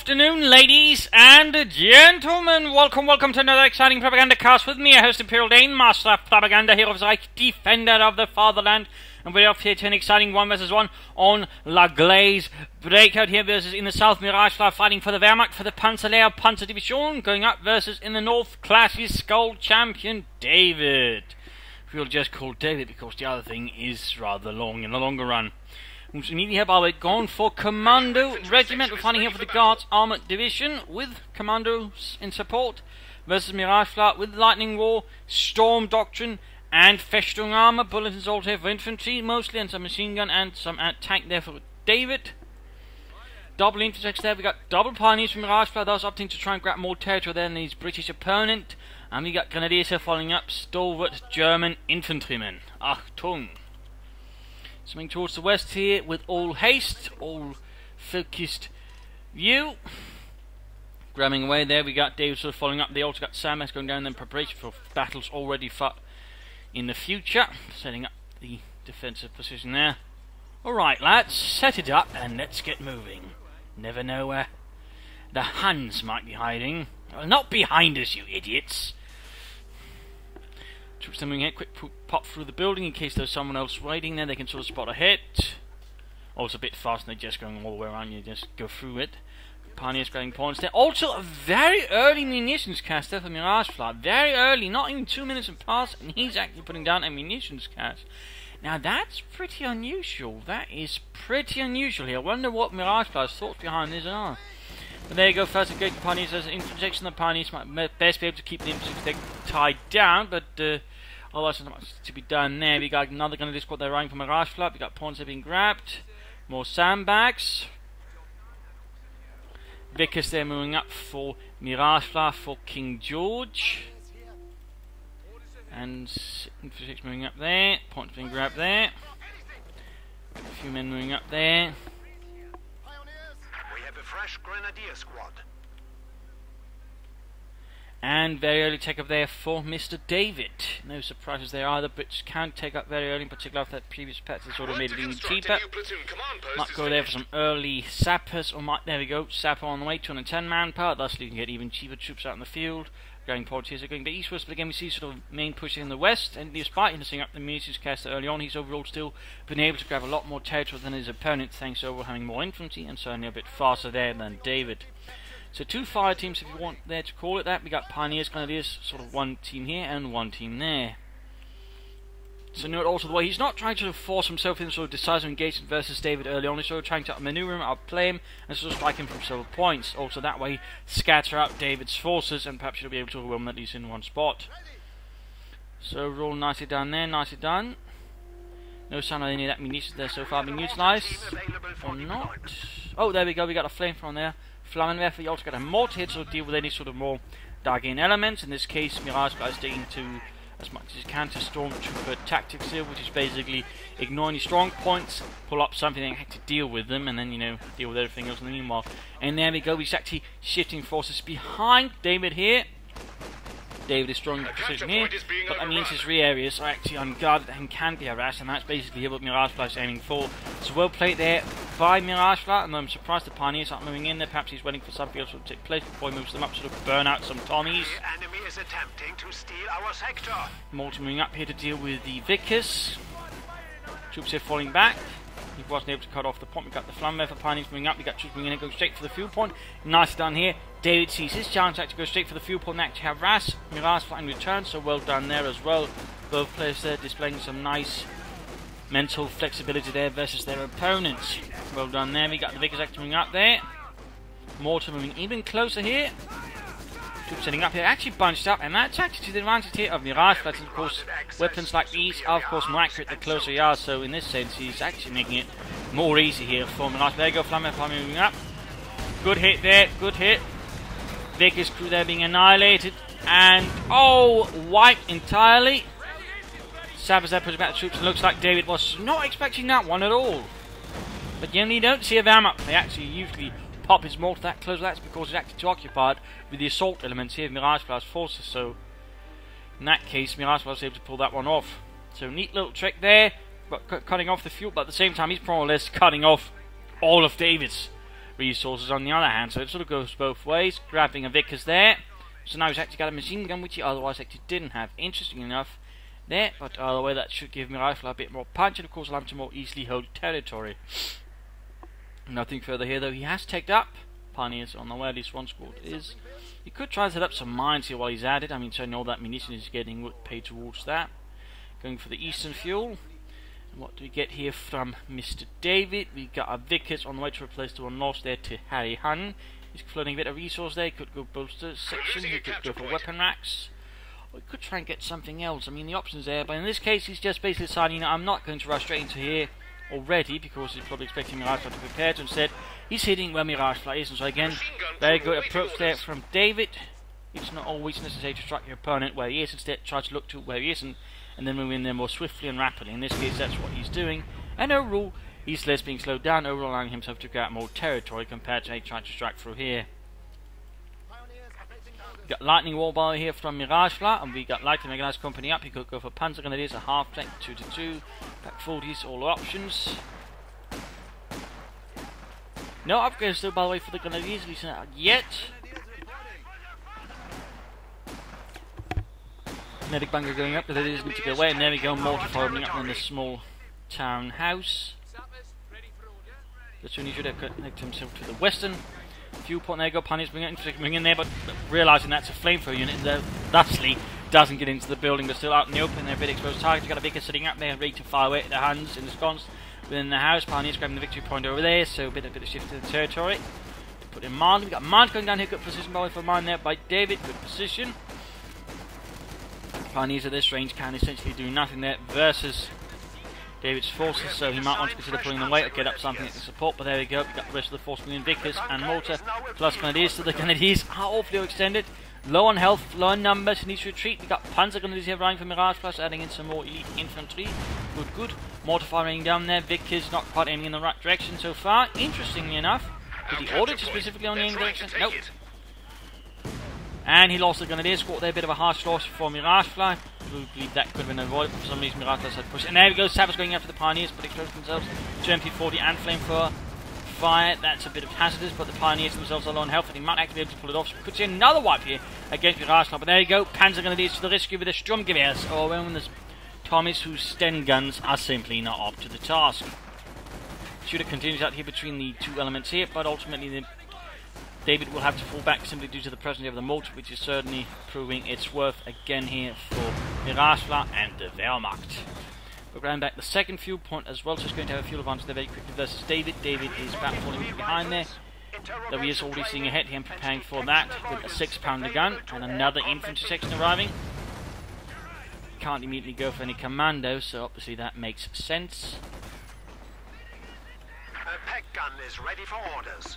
afternoon, ladies and gentlemen. Welcome to another exciting Propagandacast with me, your host Imperial Dane, Master of Propaganda, Hero of the Reich, Defender of the Fatherland. And we're off here to an exciting 1 vs 1 on La Glaise. Breakout here versus in the south, Miragefla fighting for the Wehrmacht, for the Panzerlehr Panzer Division. Going up versus in the north, Classy Skull Champion David. We'll just call David because the other thing is rather long in the longer run. We immediately have our way gone for Commando Regiment. We're fighting here for the Guards Armoured Division with Commandos in support versus Miragefla with Lightning War, Storm Doctrine, and Festung Armour. Bulletins all here for infantry mostly, and some machine gun and some tank there for David. Double infantry there. We got double pioneers from Miragefla, thus opting to try and grab more territory there than his British opponent. And we got Grenadiers here following up stalwart German infantrymen. Achtung! Swing towards the west here with all haste, all focused view. Grabbing away there, we got David sort of following up. They also got Samas going down in preparation for battles already fought in the future. Setting up the defensive position there. Alright lads, set it up and let's get moving. Never know where the Huns might be hiding. Well, not behind us, you idiots. Troops moving here, quick pop through the building in case there's someone else waiting there. They can sort of spot a hit. Also a bit fast and they're just going all the way around. You just go through it. Pioneers grabbing points there. Also a very early munitions cast there for Miragefla. Very early, not even 2 minutes have passed, and he's actually putting down a munitions cast. Now that's pretty unusual. That is pretty unusual here. I wonder what Miragefla's thoughts behind this are. But there you go, first engage the Pioneers. There's an infantry section. The Pioneers might best be able to keep the infantry tied down, but otherwise there's not much to be done there. We got another Grenadier squad there running from Miragefla. We got points that are being grabbed. More sandbags. Vickers there moving up for Miragefla for King George. And infantry section moving up there. Points being grabbed there. A few men moving up there. Fresh Grenadier squad. And very early take up there for Mr. David. No surprises there either. Brits can take up very early, in particular after that previous patch that sort of made it even cheaper. Might go there for some early sappers, or might, there we go, sapper on the way, 210 manpower, thus you can get even cheaper troops out in the field. Going politics are going to be eastwards, but again we see sort of main push in the west, and despite him setting up the munitions caster early on, he's overall still been able to grab a lot more territory than his opponent, thanks to overall having more infantry and certainly a bit faster there than David. So two fire teams, if you want there to call it that. We got Pioneers, Grenadiers, sort of one team here and one team there. So note also the way he's not trying to force himself into sort of decisive engagement versus David early on. He's sort of trying to maneuver him, outplay him, and sort of strike him from several points. Also that way scatter out David's forces and perhaps you'll be able to overwhelm them at least in one spot. So roll nicely down there, nicely done. No sign of any of that munitions there so far being utilised. Or not. Oh, there we go, we got a flamethrower there. Flammenwerfer, you also got a mortar here to deal with any sort of more dark-in elements. In this case, Miragefla is sticking to as much as you can to stormtrooper tactics here, which is basically ignore any strong points, pull up something and have to deal with them, and then, you know, deal with everything else in the meanwhile. And there we go, he's actually shifting forces behind David here. David is strong in that position here, but that means his rear areas are actually unguarded and can be harassed, and that's basically what Miragefla is aiming for. So well played there by Miragefla, and I'm surprised the Pioneers aren't moving in there. Perhaps he's waiting for something else to take place before he moves them up, sort of burn out some Tommies. The enemy is attempting to steal our sector. Mortar moving up here to deal with the Vickers. Troops here falling back. He wasn't able to cut off the point. We got the Flammenwerfer Pioneers moving up. We got troops moving in and going straight for the fuel point. Nice done here. David sees his chance to actually go straight for the fuel point and actually harass Miragefla in return. So well done there as well. Both players there displaying some nice mental flexibility there versus their opponents. Well done there. We got the Vickers actually moving up there. Mortar moving even closer here. Troops setting up here, actually bunched up, and that's actually to the advantage here of Miragefla. Of course, weapons like these are of course more accurate the closer you are, so in this sense he's actually making it more easy here for Miragefla. There you go, Flammenwerfer moving up. Good hit there, good hit. Vickers crew there being annihilated, and oh, wiped entirely. Sappers there pushing back the troops, and looks like David was not expecting that one at all. But generally you don't see a Wehrmacht, they actually usually pop his mortar that close. That's because it's actually too occupied with the assault elements here of Miragefla's forces, so in that case Miragefla was able to pull that one off. So neat little trick there, but cutting off the fuel, but at the same time he's more or less cutting off all of David's resources on the other hand. So it sort of goes both ways. Grabbing a Vickers there. So now he's actually got a machine gun, which he otherwise actually didn't have. Interesting enough there, but either way, that should give Miragefla a bit more punch, and of course allow him to more easily hold territory. Nothing further here, though. He has taken up Pioneers on the way, at least one squad is. He could try to set up some mines here while he's at it. I mean, so all that munition is getting paid towards that. Going for the eastern fuel. And what do we get here from Mr. David? We got a Vickers on the way to replace the one lost there to Harry Hun. He's floating a bit of resource there. He could go bolster section. He could go for weapon racks. Or he could try and get something else. I mean, the options there. But in this case, he's just basically deciding, you know, I'm not going to rush straight into here already, because he's probably expecting Miragefla to prepare to. Instead, he's hitting where Miragefla is. And so again, very good approach there from David. It's not always necessary to strike your opponent where he is. Instead, try to look to where he isn't, and then move in there more swiftly and rapidly. In this case, that's what he's doing. And overall, he's less being slowed down, overall allowing himself to get more territory compared to trying to strike through here. We got lightning wall bar here from Miragefla, and we got lightning mechanized company up. He could go for panzer grenadiers, a half flank, 2-2, pack 40s, all options. No upgrades still, by the way, for the grenadiers, at least not yet. Medic bunker going up, but it is need to go away, and there we go, mortar opening up in the small townhouse. That's when he should have connected himself to the western viewpoint. There you go, Pioneers bring in there, but realising that's a flamethrower unit, thusly doesn't get into the building, but still out in the open. They're a bit exposed target. You've got a Vickers sitting up there, ready to fire away at their hands in response. Within the house, Pioneers grabbing the victory point over there, so a bit of shift to the territory. To put in Mand, we've got Mand going down here, good position by the way for Mand there by David, good position. Pioneers at this range can essentially do nothing there versus David's forces, so he might want to consider pulling them away or get up something that can support. But there we go, we've got the rest of the force moving Vickers and mortar plus grenadiers. So the grenadiers are awfully extended, low on health, low on numbers, he needs to retreat. We've got panzer grenadiers here running for Miragefla, adding in some more elite infantry. Good. Mortar firing down there. Vickers not quite aiming in the right direction so far. Interestingly enough, did he order to specifically on the aim direction? Nope. And he lost the grenadier squad there, a bit of a harsh loss for Miragefla. I believe that could have been avoided, but for some reason Miragefla had pushed. And there we go, Savage going after the Pioneers, but exposed themselves to MP40 and Flamethrower fire. That's a bit of hazardous, but the Pioneers themselves are low on health, and he might actually be able to pull it off. So we could see another wipe here against Miragefla, but there you go, Panzer Grenadiers to the rescue with the Sturmgewehrs, or when the Tommies whose Sten guns are simply not up to the task. Shooter continues out here between the two elements here, but ultimately David will have to fall back simply due to the presence of the mortar, which is certainly proving its worth again here for Miragefla and the Wehrmacht. We're grabbing back the second fuel point as well, so it's going to have a fuel advantage there very quickly versus David. David is about falling behind there, though he is already seeing ahead here and preparing for that with a 6-pounder gun and another infantry section arriving. Can't immediately go for any commando, so obviously that makes sense. A pack gun is ready for orders.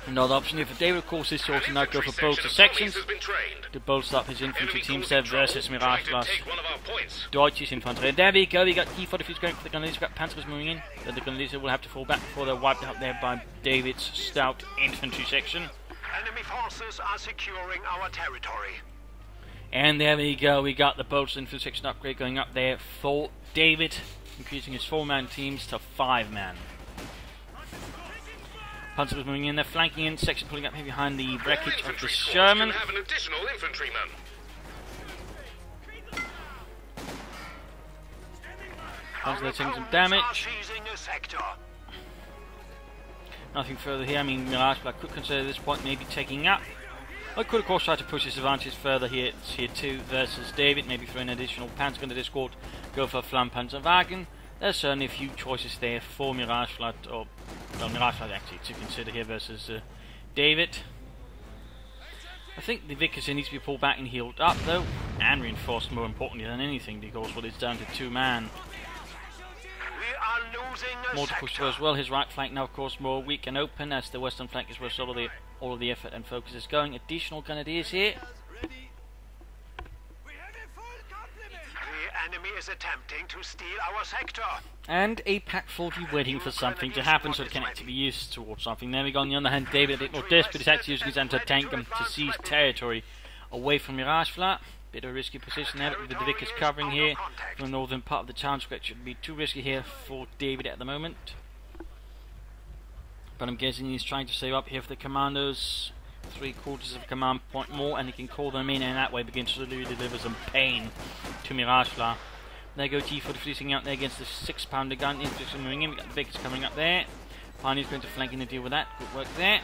Another option here for David, of course, is to also now go for bolster sections to bolster up his infantry team set versus Miragefla's Deutsches Infanterie. There we go, we got T-45s going for the Grenadiers, we've got Panzers moving in, but the Grenadiers will have to fall back before they're wiped out there by David's stout infantry section. Enemy forces are securing our territory. And there we go, we got the bolster infantry section upgrade going up there for David, increasing his 4-man teams to 5-man. Panzer was moving in there, flanking in, section pulling up here behind the wreckage of the Sherman. Panzer there taking some damage. Nothing further here. I mean, Miragefla could consider this point maybe taking up. I could of course try to push his advantage further here too versus David, maybe throw an additional Panzer into this squad, go for a Flammpanzerwagen. There's certainly a few choices there for Miragefla, or well, Miragefla actually to consider here versus David. I think the Vickers here needs to be pulled back and healed up though, and reinforced more importantly than anything, because well, it's down to 2-man. More to push through as well. His right flank now of course more weak and open, as the western flank is where all of the effort and focus is going. Additional Grenadiers here. The enemy is attempting to steal our sector. And a Pack 40 waiting for something to happen so it can actually be used towards something. There we go. On the other hand, David a bit more desperate. He's actually using his anti-tank gun to seize territory away from Miragefla. Bit of a risky position there, but with the Vickers covering here from the northern part of the town, so it shouldn't be too risky here for David at the moment. But I'm guessing he's trying to save up here for the commandos. 3/4 of a command point more, and he can call them in and that way begin to deliver some pain to Miragefla. There go G43 sitting out there against the 6-pounder gun. Infantry moving in. We've got the Vickers coming up there. Pioneer's going to flank in and deal with that. Good work there.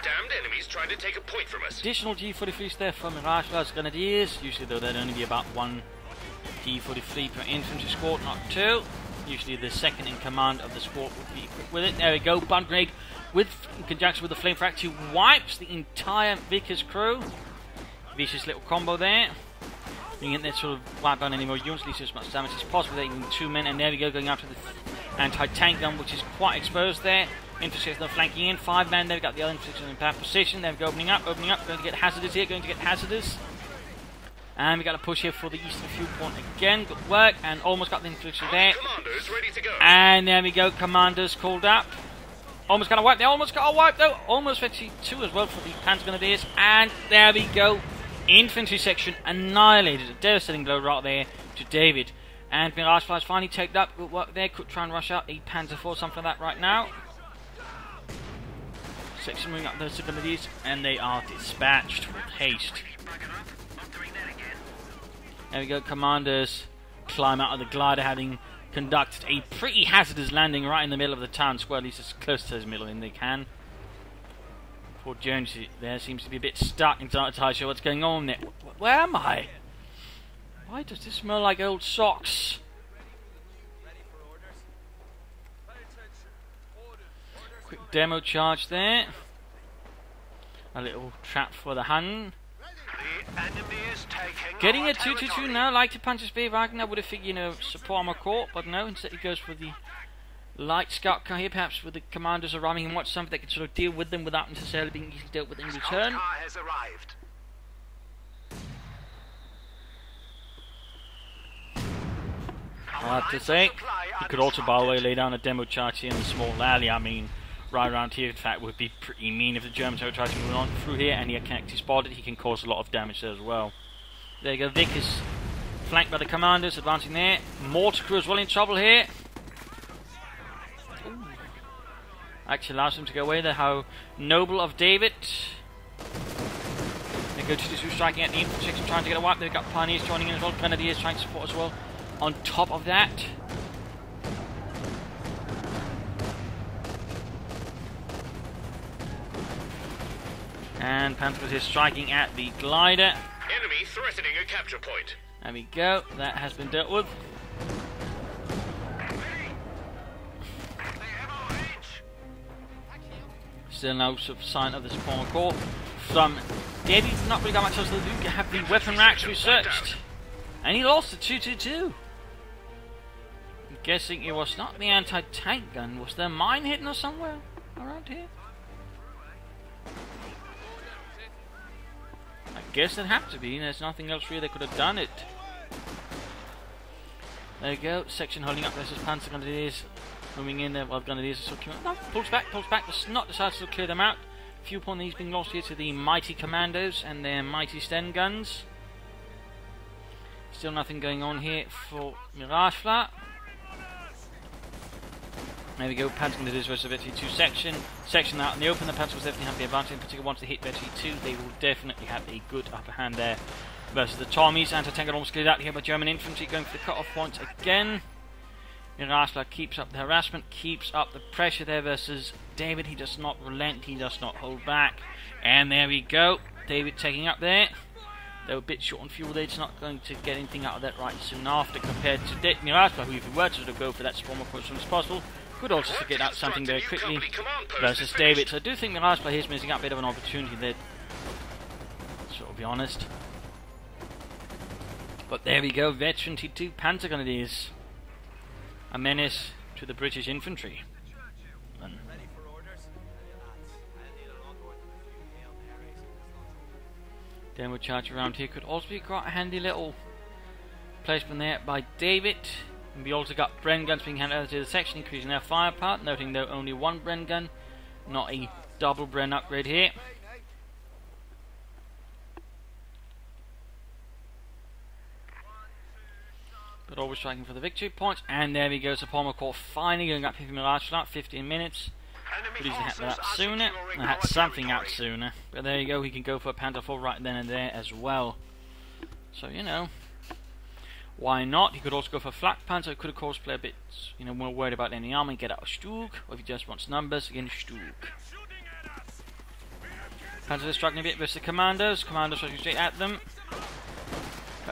Damned enemies trying to take a point from us. Additional G43s there for Miragefla's Grenadiers. Usually though there'd only be about 1 G43 per infantry squad, not 2. Usually the second in command of the squad would be equipped with it. There we go, Bun Grenade in conjunction with the Flame Fracture wipes the entire Vickers crew. Vicious little combo there. Being in there to sort of wipe down any more units, at least as much damage as possible. There, even 2 men, and there we go, going after the anti-tank gun, which is quite exposed there. Infantry is flanking in, 5 men there, we've got the other infantry in bad position. There we go, opening up, going to get hazardous here, And we got a push here for the eastern fuel point again. Good work, and almost got the infantry there. Commanders ready to go. And there we go, commanders called up. Almost got a wipe, they almost got a wipe though. Almost 52 as well for the Panzer Grenadiers. And there we go, infantry section annihilated. A devastating blow right there to David. And Miragefla is finally taken up. Good work there, could try and rush out a Panzer IV, something like that right now. Section moving up those Grenadiers, and they are dispatched with haste. There we go, commanders climb out of the glider, having conducted a pretty hazardous landing right in the middle of the town square, at least as close to the middle as they can. Poor Jones there seems to be a bit stuck and not entirely sure what's going on there. Where am I? Why does this smell like old socks? Quick demo charge there. A little trap for the Hun. The enemy is taking Getting our a 2-2-2 territory. now, like to punch his spear wagon. I would have figured, support armor corps, but no, instead he goes for the light scout car here, perhaps with the commanders arriving and watch something that can sort of deal with them without necessarily being easily dealt with in return. Scout car has arrived. I have to say, he could also, by the way, lay down a demo charge here in the small alley. I mean, right around here, in fact, would be pretty mean if the Germans ever tried to move on through here, and he can actually spot it. He can cause a lot of damage there as well. There you go, Vic is flanked by the commanders, advancing there. Mortar crew as well in trouble here. Ooh. Actually allows them to go away there. How noble of David. They go to this striking at the infantry section, trying to get a wipe. They've got Pioneers joining in as well, Grenadiers trying to support as well. On top of that, and Panthers is striking at the glider. Enemy threatening a capture point. There we go, that has been dealt with. Still no sign of the spawn core from David. Not really got much else to do. Have the weapon racks researched, and he lost the 222. I'm guessing it was not the anti-tank gun. Was there a mine hidden or somewhere around here? I guess it had to be. There's nothing else really they could have done it. There you go. Section holding up versus Panzer Grenadiers. Moving in there while Grenadiers are still coming. No, pulls back. Does not decide to clear them out. Few upon these being lost here to the mighty commandos and their mighty Sten guns. Still nothing going on here for Miragefla. There we go, Panzer Grenadiers versus Veteran 2 section. Section out in the open, the Panzer will definitely have the advantage, in particular once they hit Veteran 2, they will definitely have a good upper hand there. Versus the Tommies, anti-tank almost cleared out here by German infantry, going for the cut-off points again. Miragefla keeps up the harassment, keeps up the pressure there versus David. He does not relent, he does not hold back. And there we go, David taking up there. They were a bit short on fuel there, it's not going to get anything out of that right soon after compared to Miragefla, who if he were to sort of go for that spawn as soon as possible, could also get out something very quickly versus David. So I do think Miragefla here is missing out a bit of an opportunity there, sort of be honest. But there we go, Veteran T2 Panzer Grenadiers. A menace to the British infantry. Demo charge around here could also be quite a handy little placement there by David. And we also got Bren guns being handed over to the section, increasing their firepower, noting though only one Bren gun, not a double Bren upgrade here. But always striking for the victory points, and there we go, so Palmer Corps finally going up here for Miragefla, 15 minutes. Could easily have that sooner. I had something out sooner. But there you go, he can go for a Panther 4 right then and there as well. So, you know, why not? He could also go for a Flak Panzer. He could, of course, play a bit, you know, more worried about any armor and get out a Stug. Or if he just wants numbers, again, Stug. Panzer is struggling a bit versus the Commandos. Commandos striking straight at them.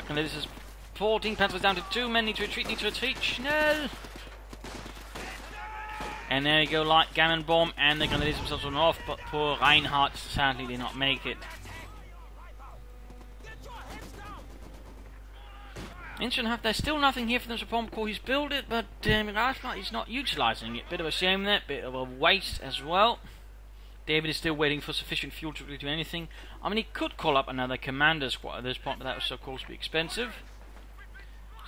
This is 14. Panzer's down to 2 men. Need to retreat. Schnell! And there you go, light Gammon Bomb, and they're going to leave themselves on off, but poor Reinhardt sadly did not make it. Interesting enough, there's still nothing here for them to bomb Coh2. He's built it, but Miragefla is not utilising it. Bit of a shame there, bit of a waste as well. David is still waiting for sufficient fuel to really do anything. I mean, he could call up another commander squad at this point, but that was, of course, be expensive.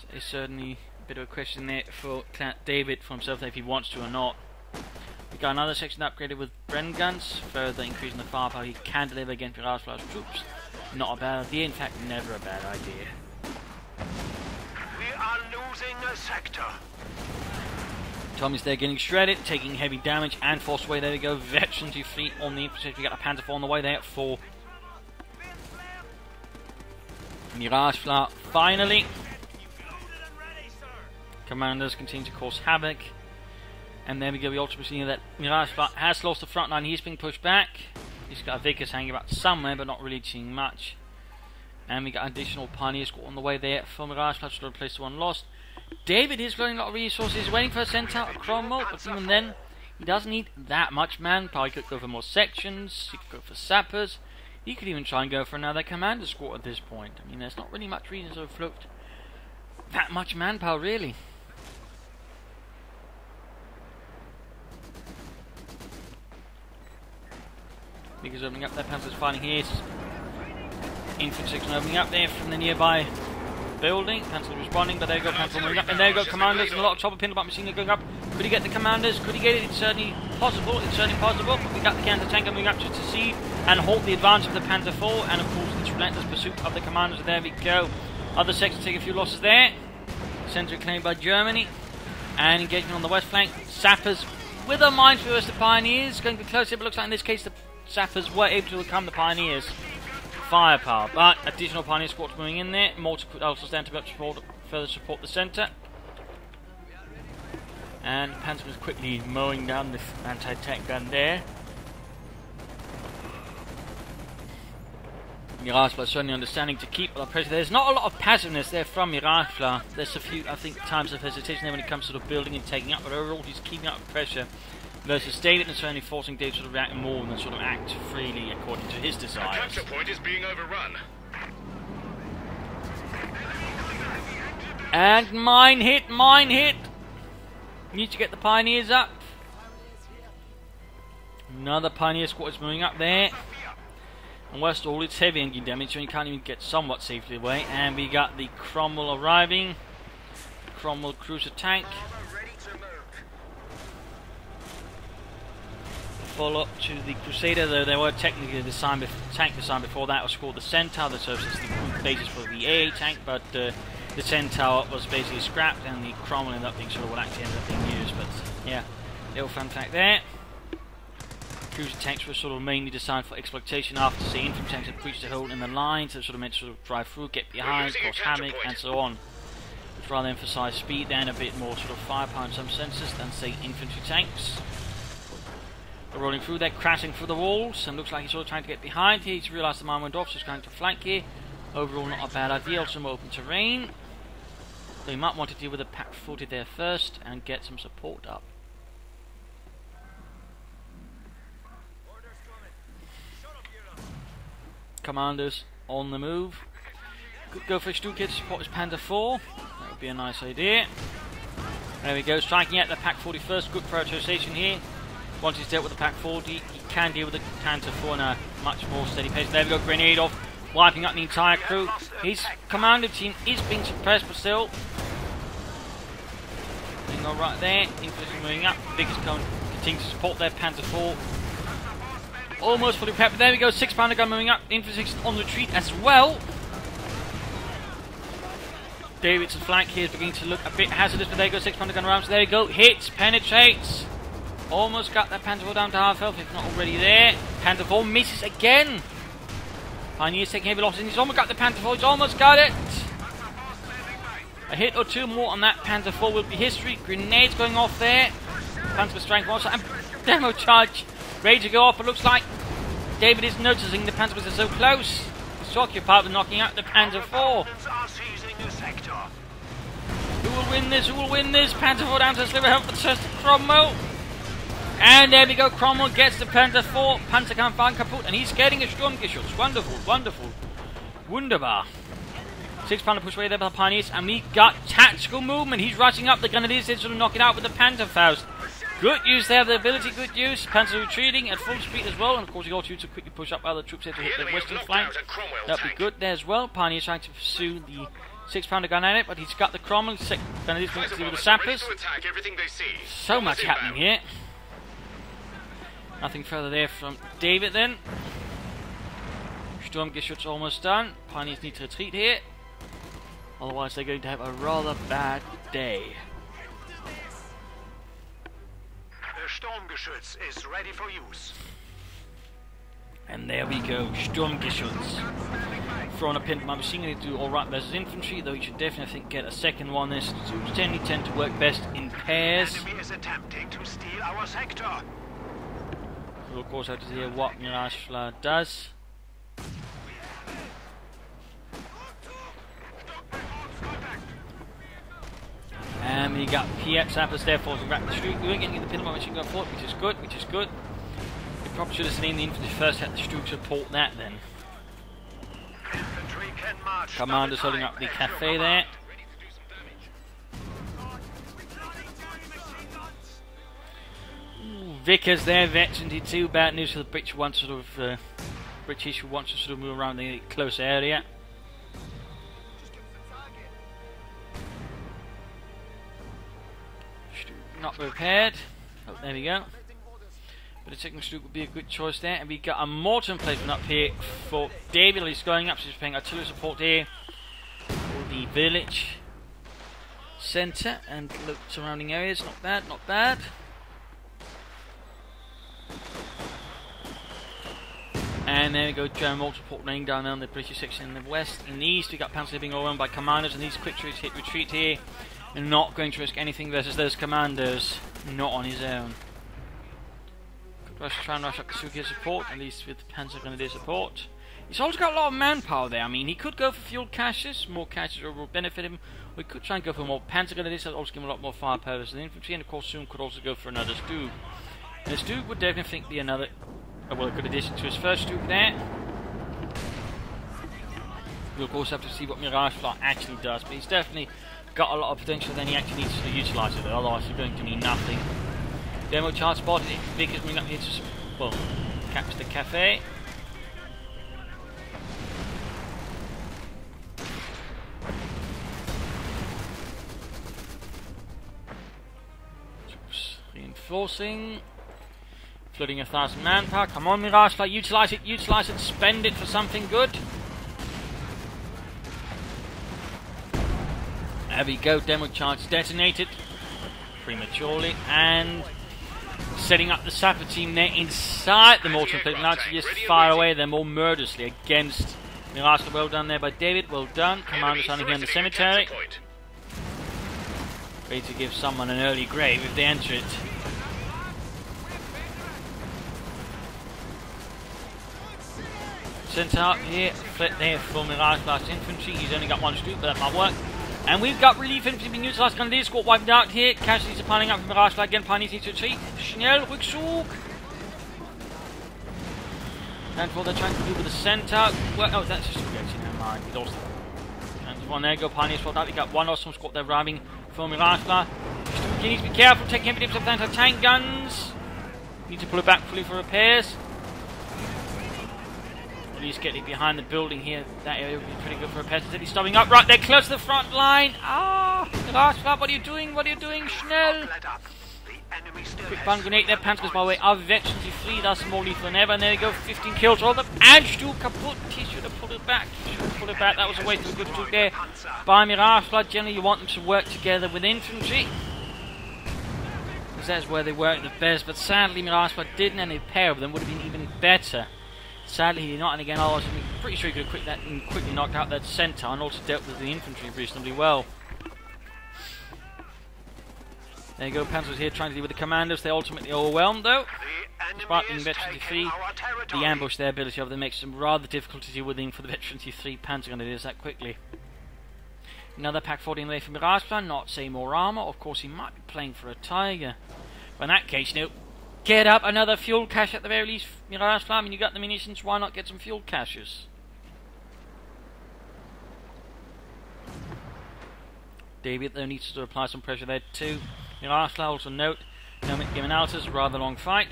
So it's certainly a bit of a question there for David for himself if he wants to or not. We got another section upgraded with Bren guns, further increasing the firepower he can deliver against Miragefla's troops. Not a bad idea, in fact, never a bad idea. We are losing a sector. Tommy's there getting shredded, taking heavy damage and forced away. There we go, veteran fleet on the infantry. We got a Panther 4 on the way there at 4. Miragefla finally. Commanders continue to cause havoc. And there we go, we also see that Miragefla has lost the front line. He's being pushed back. He's got a Vickers hanging about somewhere, but not really seeing much. And we got additional Pioneer squad on the way there for Miragefla to replace the one lost. David is running a lot of resources, waiting for a Centaur, a Cromwell, but even then, he doesn't need that much manpower. He could go for more sections, he could go for sappers, he could even try and go for another commander squad at this point. I mean, there's not really much reason to have looked that much manpower, really. Because opening up, their Panzer's fighting here. Infantry section opening up there from the nearby building. Panzer responding, but there you go, Panzer moving up, and there you go, Commanders, and a lot of chopper pin-up machine gun going up. Could he get the Commanders? Could he get it? It's certainly possible, but we got the counter-tanker moving up just to see and halt the advance of the Panther 4, and of course its relentless pursuit of the Commanders. There we go. Other sections take a few losses there. Center claimed by Germany, and engagement on the west flank. Sappers with a minefield versus the Pioneers, going to be close here, but looks like in this case the Sappers were able to become the Pioneers. Firepower, but additional Pioneer squads moving in there. Mortar could also stand to further support the centre. And Panzer was quickly mowing down this anti-tank gun there. Miragefla certainly understanding to keep the pressure. There's not a lot of passiveness there from Miragefla. There's a few, I think, times of hesitation there when it comes to sort of building and taking up, but overall he's keeping up the pressure. Versus David, and certainly forcing David to sort of react more than sort of act freely according to his desires. The capture point is being overrun. And mine hit! Need to get the Pioneers up. Another Pioneer squad is moving up there. And worst of all, it's heavy engine damage, so you can't even get somewhat safely away. And we got the Cromwell arriving. Cromwell cruiser tank. Follow up to the Crusader, though there were technically the tank designed before that was called the Centaur that serves as the basis for the AA tank, but the Centaur was basically scrapped and the Cromwell ended up being sort of what actually ended up being used. But yeah, little fun fact there. Cruiser tanks were sort of mainly designed for exploitation after the infantry tanks had breached a hole in the lines, so sort of meant to sort of drive through, get behind, cause havoc, and so on. Which rather emphasise speed and a bit more sort of firepower in some senses than say infantry tanks. Rolling through there, crashing through the walls, and looks like he's sort of trying to get behind here. He's realised the mine went off, so he's going to flank here. Overall, not a bad idea. Also, more open terrain. So you might want to deal with the Pack 40 there first and get some support up. Commanders on the move. Could go for a Stug to support his Panther 4. That would be a nice idea. There we go, striking at the Pack 40 first. Good prioritization here. Once he's dealt with the Pack 40, he can deal with the Panther 4 in a much more steady pace. There we go, grenade off, wiping out the entire crew. His commander team is being suppressed, but still. Going on right there, infantry moving up. Biggest cone continues to support their Panther 4. Almost fully prepped. There we go, 6-pounder gun moving up. Infantry on retreat as well. David's flank here is beginning to look a bit hazardous, but there you go, 6-pounder gun around. So there you go, hits, penetrates. almost got that Panzer IV down to half health, if not already there. Panzer IV misses again. Pioneer's taking heavy losses, and he's almost got the Panzer IV, he's almost got it. A hit or two more on that Panzer IV will be history. Grenades going off there. Panzer strength also, and demo charge ready to go off. It looks like David is noticing the Panzer was so close. He's occupied with knocking out the Panzer IV. Who will win this? Who will win this? Panzer IV down to the sliver health for the chest of Cromwell. And there we go. Cromwell gets the Panzer IV. Panzerkampfwagen kaputt, and he's getting a Sturmgeschütz. Wonderful, wonderful, wunderbar. 6-pounder push away there by the Pioneers, and we got tactical movement. He's rushing up the Grenadiers to knock it out with the Panzerfaust. Good use there of the ability, good use. Panzer retreating at full speed as well, and of course he got you to quickly push up other troops here to hit the western flank. That'll be good there as well. Pioneers trying to pursue the 6-pounder gun at it, but he's got the Cromwell. Grenadiers going to deal with the sappers. So much happening here. Nothing further there from David then. Sturmgeschütz almost done. Pioneers need to retreat here. Otherwise they're going to have a rather bad day. The Sturmgeschütz is ready for use. And there we go, Sturmgeschütz. Throwing a pin to my machine gun to do alright versus infantry, though you should definitely, I think, get a second one. This generally tend to work best in pairs. The enemy is attempting to steal our sector. We'll of course have to hear what Miragefla does. And we got PX sappers there for the rapid streak. We weren't getting the pin on my machine gun forward, which is good, which is good. We probably should have seen the infantry first, had the Stroop support that then. Commando's holding up the cafe there. Vickers there, veteran D2. Bad news for the British who want to sort of move around the close area. Not prepared. Oh, there we go. But the second Stroop would be a good choice there. And we got a mortar emplacement up here for David. He's going up, so he's paying artillery support here for the village centre and look surrounding areas. Not bad, not bad. And there we go, German mortar support laying down on the British section in the west. In the east, we got Panzer being overrun by commandos, and these quick hit retreat here. And not going to risk anything versus those commandos, not on his own. Could try and rush up the Sukia support, at least with Panzer Grenadier support. He's also got a lot of manpower there. I mean, he could go for fuel caches, more caches will benefit him. Or he could try and go for more Panzer Grenadiers, that would also give him a lot more firepower as the infantry, and of course soon could also go for another Stug. And the Stug would definitely think be another, well, a good addition to his first Stug there. We'll of course have to see what Miragefla actually does, but he's definitely got a lot of potential, then he actually needs to utilise it, otherwise he's going to mean nothing. Demo charge spotted, Vickers moving up here to, well, capture the cafe. Troops reinforcing. Flooding 1,000 manpower. Come on, Miragefla, utilise it, spend it for something good. There we go, demo charge detonated prematurely, and setting up the sapper team there inside the mortar plate. Now to just fire away them more murderously against Miragefla. Well done there by David, well done. Commander standing here in the cemetery, ready to give someone an early grave if they enter it. Sent out here, flip there for Miragefla's infantry. He's only got one Stug, but that might work. And we've got relief infantry being utilised. Grenadiers got wiped out here. Casualties are piling up from Miragefla again. Pioneers need to retreat. Schnell, Rückzug. And what they're trying to do with the centre. Well, oh, that's just actually never mind. We lost it. And one there go. Pioneers fought out. We got one Osram squad there arriving for Miragefla. He needs to be careful. Taking heavy dips of anti-tank guns. Need to pull it back fully for repairs. At least get it behind the building here. That area would be pretty good for repairs. Instead he's stopping up right there, close to the front line. Ah, Miragefla, what are you doing? What are you doing? Schnell! Quick bun grenade there, Panzers by way of veterans. He freed us more lethal than ever. And there we go, 15 kills. All the and Stug kaputt. He should have pulled it back. That was a way to a good Stug there by Miragefla. Generally, you want them to work together with infantry. because that's where they work the best. But sadly, Miragefla didn't, and a pair of them would have been even better. Sadly, he did not, and again, I was pretty sure he could have quickly knocked out that centaur and also dealt with the infantry reasonably well. There you go, Panzers here trying to deal with the commandos. They're ultimately overwhelmed though. Despite being Veteran 3, the ambush, their ability of them makes them rather difficult to deal with for the Veteran 3 Panzer Grenadiers that quickly. Another Pack 40 in the way for Miragefla, not say more armor. Of course, he might be playing for a Tiger. But in that case, you know, get up another fuel cache at the very least, Miragefla. I mean, you got the munitions, why not get some fuel caches? David, though, needs to apply some pressure there too. Miragefla, also note, no given Altus, rather long fight.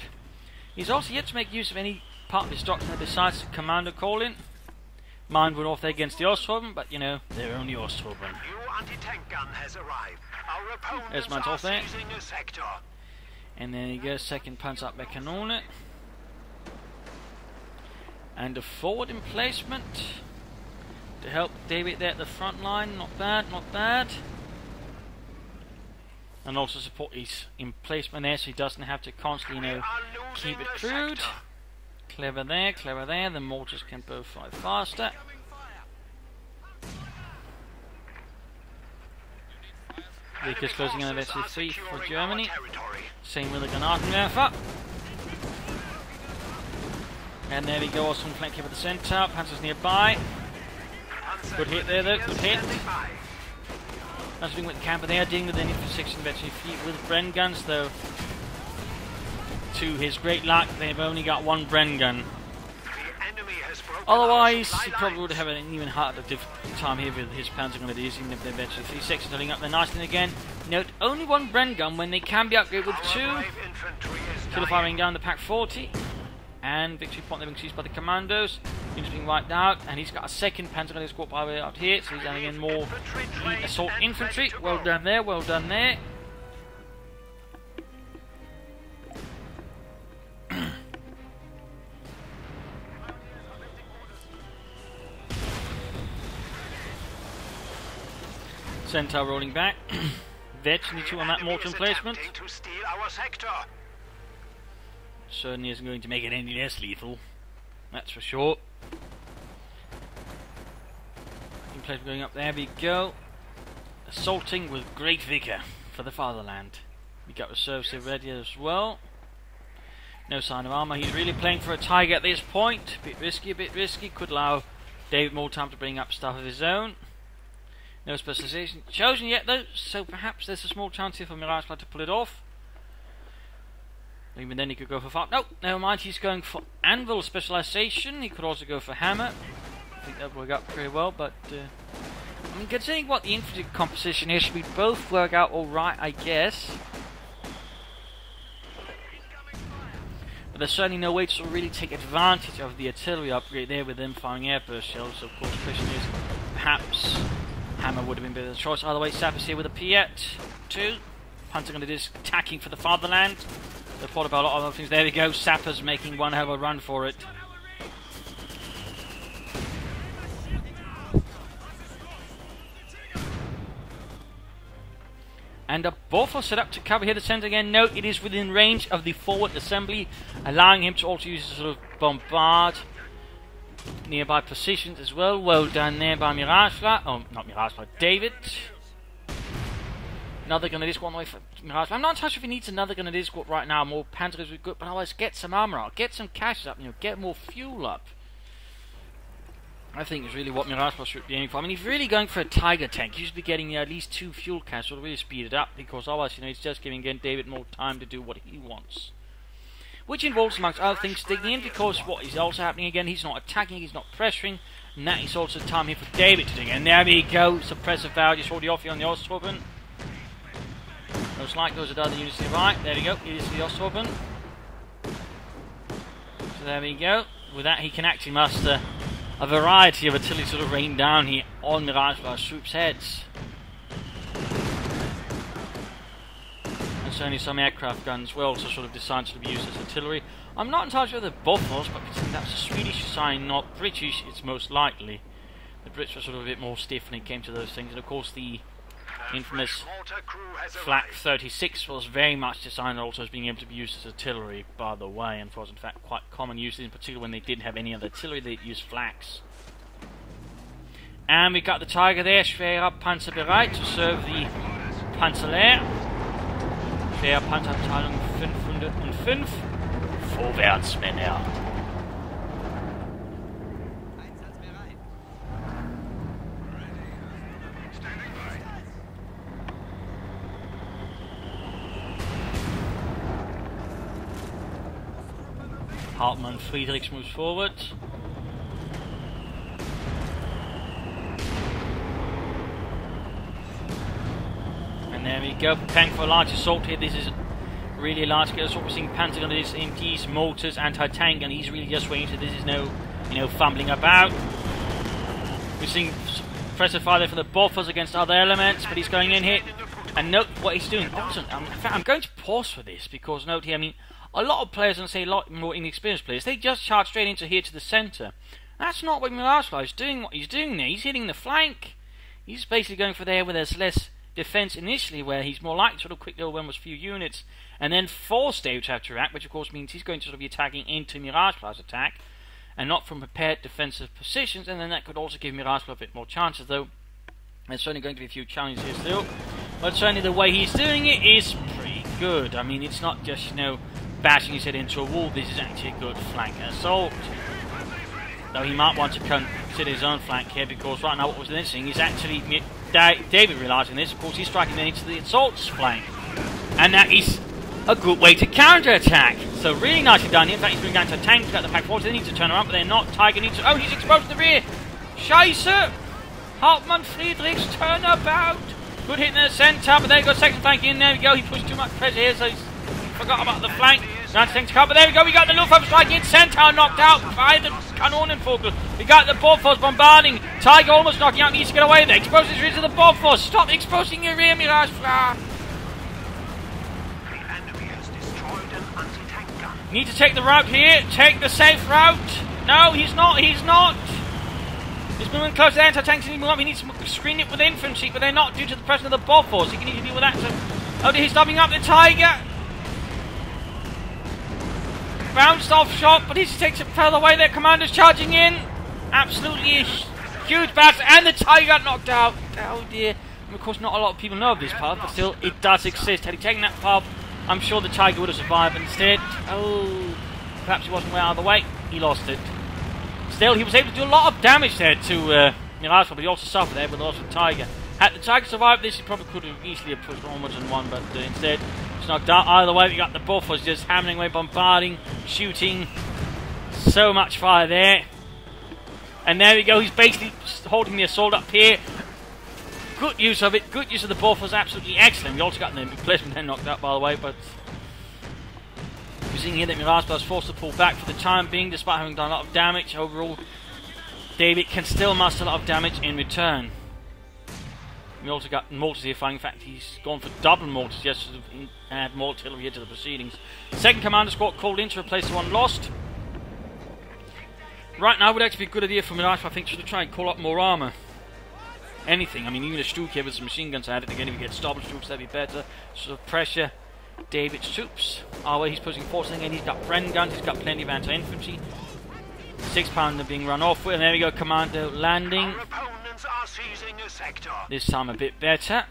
He's also yet to make use of any part of his doctrine that decides to Commando call in. Mine went off there against the Osthoben, but you know, they're only Osthoben. New anti-tank gun has arrived. Our There's opponents mine are off there. seizing a sector. And there you go, second Panzerabwehrkanone. And a forward emplacement to help David there at the front line. Not bad, not bad. And also support his emplacement there so he doesn't have to constantly, you know, keep it crude. Clever there, clever there. The mortars can both fly faster. Vickers closing in on Veteran 3 for Germany. Same with the Granatenwerfer. And there we go, also flank here with the centaur. Panzers nearby. Good hit there though, good hit. That's doing with the camper there, dealing with the infantry 6 and Veteran 3 with Bren guns though. To his great luck, they've only got one Bren gun. Otherwise, he probably would have an even harder time here with his Panzer Grenadiers, even if they're Veteran 3 sections holding up there nicely again. Note, only one Bren gun when they can be upgraded with 2. Killer firing down the Pack 40. And victory point being seized by the Commandos. Units being wiped out, and he's got a second Panzer Grenadier squad by the way out here, so he's adding in more assault infantry. Well done there, well done there. Centaur rolling back. Veteran 2 on that mortar emplacement. Certainly isn't going to make it any less lethal. That's for sure. Emplacement going up there we go. Assaulting with great vigour for the fatherland. We got reserves here ready as well. No sign of armour. He's really playing for a Tiger at this point. A bit risky, a bit risky. Could allow David more time to bring up stuff of his own. No specialisation chosen yet though, so perhaps there's a small chance here for Miragefla to pull it off. Even then he could go for fire. No, never mind, he's going for anvil specialisation. He could also go for hammer. I think that would work out pretty well, but I mean, considering what the infantry composition is, should we both work out alright, I guess. But there's certainly no way to really take advantage of the artillery upgrade there with them firing airburst shells. So of course the question is, perhaps hammer would have been better choice. Either way, Sappers here with a Piet 2. Panzer Grenadiers attacking for the fatherland. They thought about a lot of other things. There we go, Sappers making one hell of a run for it. And a Boffer set up to cover here the centre again. Note, it is within range of the forward assembly, allowing him to also use a sort of bombard nearby positions as well. Well done there by Miragefla. Oh, not Miragefla, David. Another Grenadier squad on the way for Miragefla. I'm not entirely sure if he needs another Grenadier squad right now. More Panzers would be good, but otherwise get some armour out, get some caches up, you know, get more fuel up. I think is really what Miragefla should be aiming for. I mean, he's really going for a Tiger tank. He should be getting at least 2 fuel caches to really speed it up, because otherwise, you know, he's just giving again David more time to do what he wants. Which involves, amongst other things, digging in, because what is also happening again, he's not attacking, he's not pressuring, and that is also time here for David to dig in. And there we go, suppressive value, just already off here on the Osthoben. Most likely those are the other units to the right. There we go, it is the Osthoben. So there we go. With that, he can actually muster a variety of artillery sort of rain down here on Miragefla's troops' heads. And certainly some aircraft guns will also sort of decide to be used as artillery. I'm not entirely sure they're Bofors, but considering that's a Swedish sign, not British, it's most likely. The Brits were sort of a bit more stiff when it came to those things, and of course the infamous Mortar crew has Flak arrived. 36 was very much designed also as being able to be used as artillery, by the way, and was in fact quite common use, in particular when they didn't have any other artillery, they'd use flaks. And we got the Tiger there, schwerer Panzer bereit to serve the Panzerlehr. Schwerer Panzerabteilung 505. Vorwärts, Männer! Hartmann Friedrichs moves forward. And there we go, preparing for a large assault here. This is really a large scale assault. We're seeing Panzer guns, MGs, mortars, anti-tank, and he's really just waiting. So this is no, fumbling about. We're seeing pressure fire there for the Bofors against other elements, but he's going in here. And note what he's doing. Also, in fact, I'm going to pause for this because note here, a lot of players, and say a lot more inexperienced players, they just charge straight into here to the centre. That's not what Miragefla is doing. What he's doing there, he's hitting the flank. He's basically going for there where there's less defence initially, where he's more likely to sort of quickly overwhelm with few units, and then force David to have to react, which of course means he's going to sort of be attacking into Miragefla's attack, and not from prepared defensive positions, and then that could also give Miragefla a bit more chances, though there's certainly going to be a few challenges here still. But certainly the way he's doing it is pretty good. I mean, it's not just, bashing his head into a wall. This is actually a good flank assault. Though he might want to consider his own flank here, because right now what was interesting is actually David realising this. Of course, he's striking then into the assault's flank, and that is a good way to counter-attack. So really nicely done. In fact, he's been going to tank, got the pack forward. They need to turn around, but they're not. Tiger needs to. Oh, he's exposed to the rear. Scheiße! Hauptmann Friedrichs, turn about. Good hit in the centre, but there you go. Second flank in. There we go. He pushed too much pressure here, so he's forgot about the flank. Now to cover. There we go. We got the Luftwaffe striking in centre, knocked out by the Kanonenvogel. We got the Bofors bombarding. Tiger almost knocking out. Needs to get away there. Expose his rear to the Bofors. Stop exposing your rear, Miragefla. The enemy has destroyed an anti-tank gun. Need to take the route here. Take the safe route. No, he's not. He's not. He's moving close to the anti-tanks and he up. He needs to screen it with infantry, but they're not due to the presence of the Bofors. He can easily deal with that. So, he's stopping up the Tiger. Bounced off shot, but he takes it further away. Their commander's charging in. Absolutely a huge battle, and the Tiger got knocked out. Oh dear. And of course, not a lot of people know of this path, but still, it does exist. Had he taken that path, I'm sure the Tiger would have survived. But instead, perhaps he wasn't well out of the way. He lost it. Still, he was able to do a lot of damage there to Miragefla, but he also suffered there with the loss of the Tiger. Had the Tiger survived this, he probably could have easily pushed onwards and won, but instead, it's knocked out. Either way, we got the Bofors just hammering away, bombarding, shooting. So much fire there. And there we go, he's basically holding the assault up here. Good use of it, good use of the Bofors, absolutely excellent. We also got the replacement then knocked out, by the way, but we're seeing here that Miragefla is forced to pull back for the time being, despite having done a lot of damage. Overall, David can still muster a lot of damage in return. We also got mortars here fighting. In fact, he's gone for double mortars just to add more artillery here to the proceedings. Second commander squad called in to replace the one lost. Right now would actually be a good idea for Miragefla, I think, to try and call up more armour. Anything. I mean, even a Stuke here with some machine guns added. Again, if you get double Stukes, that'd be better. Sort of pressure David's troops. Where he's pushing force again. He's got Bren guns. He's got plenty of anti-infantry. 6-pounder being run off with. And there we go, Commando landing. Our opponents are seizing a sector. This time a bit better.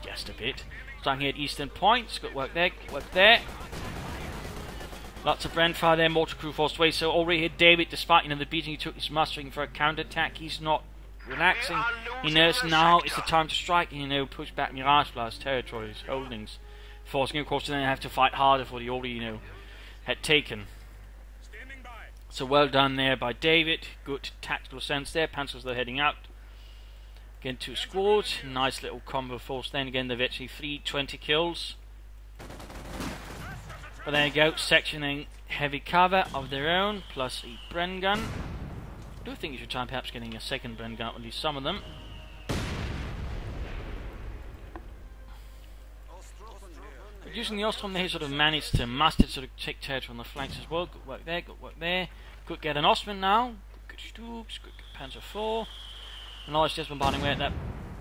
Just a bit. Starting here at Eastern Points. Good work there. Good work there. Lots of Bren fire there. Mortar crew forced away. So already here, David, despite the beating he took, is mustering for a counter-attack. He's not relaxing. He knows now is the time to strike and push back Miragefla's territories, holdings. Forcing, of course, to then have to fight harder for the order, had taken. So well done there by David. Good tactical sense there. Panzers are heading out. Again, 2 squads. Nice little combo force. Then again, they've actually 20 kills. But there you go. Sectioning heavy cover of their own, plus a Bren gun. I do think you should try and perhaps getting a second Bren gun, at least some of them. But using the Ostrom, they sort of managed to muster sort of take territory on the flanks as well. Good work there, good work there. Could get an Ostrom now. Good Stukes, good Panzer IV. And now it's just bombarding away at that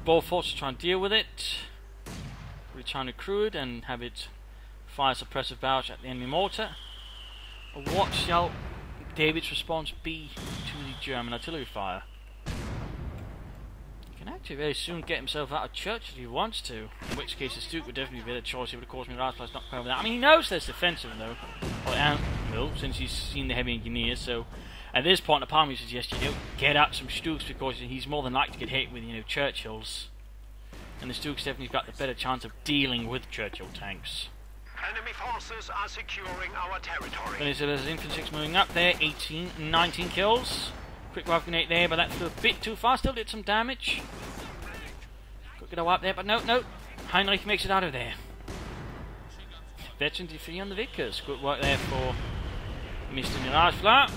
both forces to try and deal with it. We're trying to crew it and have it fire suppressive barrage at the enemy mortar. What shall David's response be to the German artillery fire? He can actually very soon get himself out of Churchill if he wants to, in which case the Duke would definitely be the choice. He would of course Miragefla's not quite over that. I mean, he knows there's defensive though, since he's seen the heavy engineers, so at this point the part of me suggests you get out some Stuks because he's more than likely to get hit with, Churchills. And the Stuks definitely got the better chance of dealing with Churchill tanks. Enemy forces are securing our territory. So there's infantry 6 moving up there, 18, 19 kills. Quick rifle grenade there, but that flew a bit too far, still did some damage. Could get a wipe there, but no. Heinrich makes it out of there. Veteran defeat on the Vickers. Good work there for Mr. Miragefla.